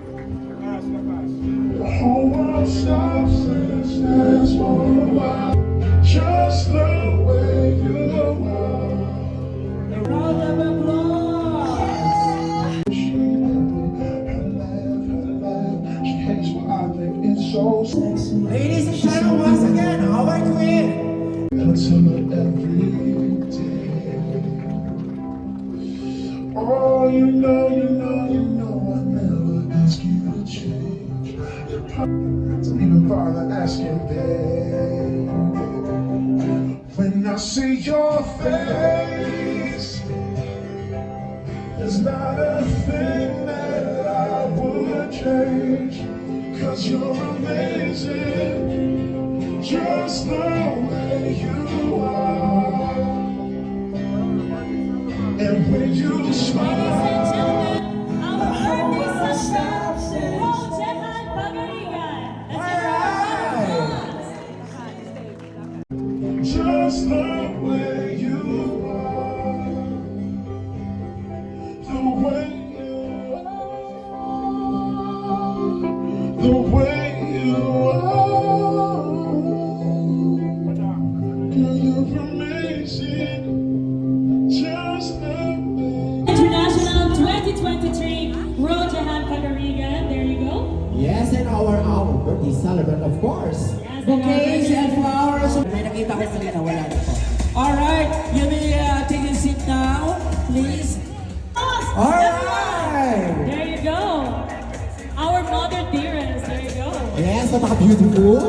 The whole world stops and stands for a while, just the way you are. A round of applause! She hates what I think it's so sexy. Ladies and gentlemen, once again, our queen! Until every day. Oh, you know, I never ask you to change. Don't even bother asking, babe. When I see your face, there's not a thing that I would change. 'Cause you're amazing, just the way you are. And when you smile, just the way you are, the way you are, the way you are. Girl, you're amazing, just the way. International 2023 Road Jahan Pagarigan. There you go. Yes, and our birthday celebrant, of course. Yes, Bouquets and our and flowers. May nakita ko kanina, wala na po. Alright, you may take a seat now, please. Alright! There you go. Our mother dearest. There you go. Yes, napaka-beautiful!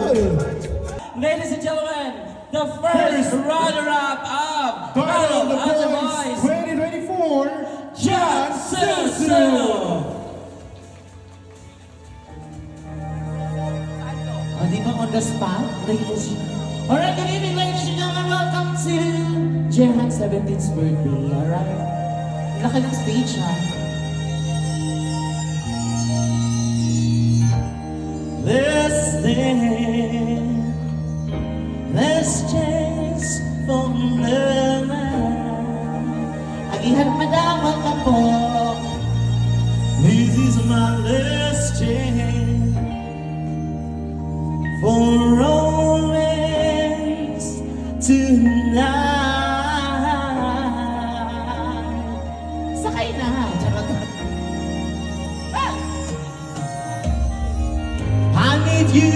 Ladies and gentlemen, the first runner-up of Battle of the Boys 2024, John Susu! Oh, di ba on the spot? Alright, good evening, ladies and gentlemen. Welcome to Jehan's 17th birthday. Alright? Laki ng stage, ha? Let's chase for love. Agihan madamang ako. This is my last chance for romance tonight. Sakay na. Charot. I need you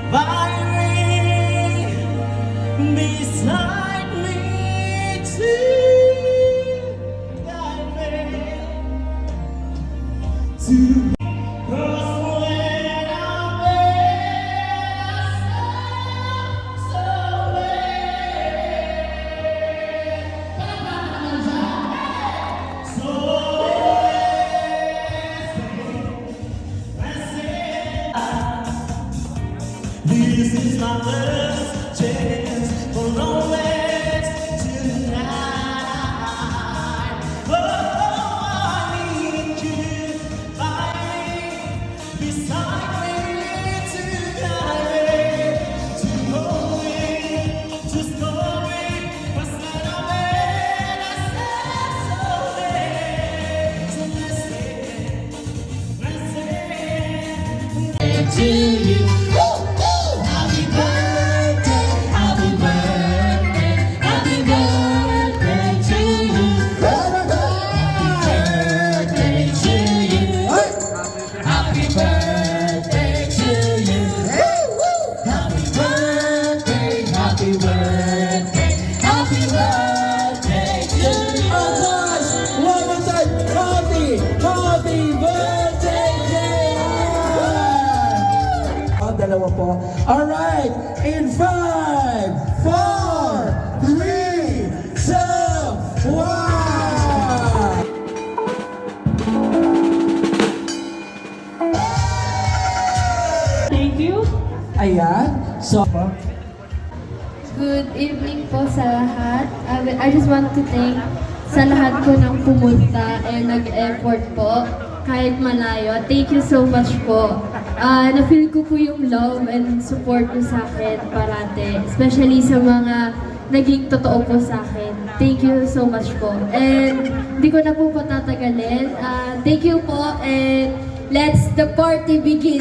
by me, beside me to guide me to. 'Cause when I'm there, so this is my last chance for romance tonight. Oh, I need you by me, beside me to guide me, to hold me, to score me. What's that I made? I said so late. So let's say to you. Happy birthday, happy birthday, happy birthday to you. Happy birthday to you. Happy birthday to you. Happy birthday, happy birthday, happy birthday to you. Oh gosh, one more time, happy birthday, Jehan! Dalawa po. Alright, in 5, 4, 3, 2, 1! Thank you. Ayan. So, Good evening po sa lahat. I just want to thank sa lahat po ng pumunta and nag-effort po kahit malayo. Thank you so much po. Na-feel ko po yung love and support po sa akin parate. Especially sa mga naging totoo po sa akin. Thank you so much po. And Hindi ko na po patatagalin. Thank you po and let's the party begin.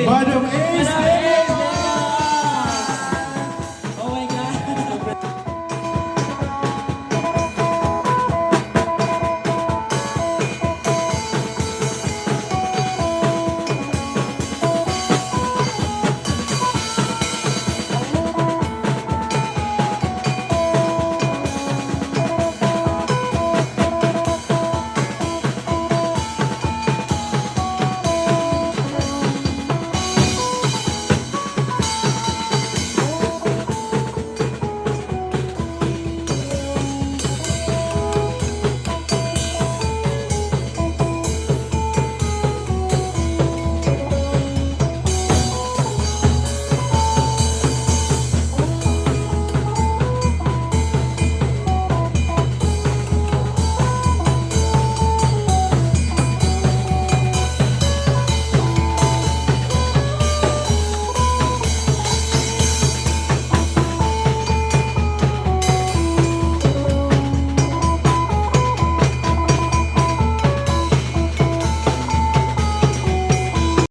Madam Ace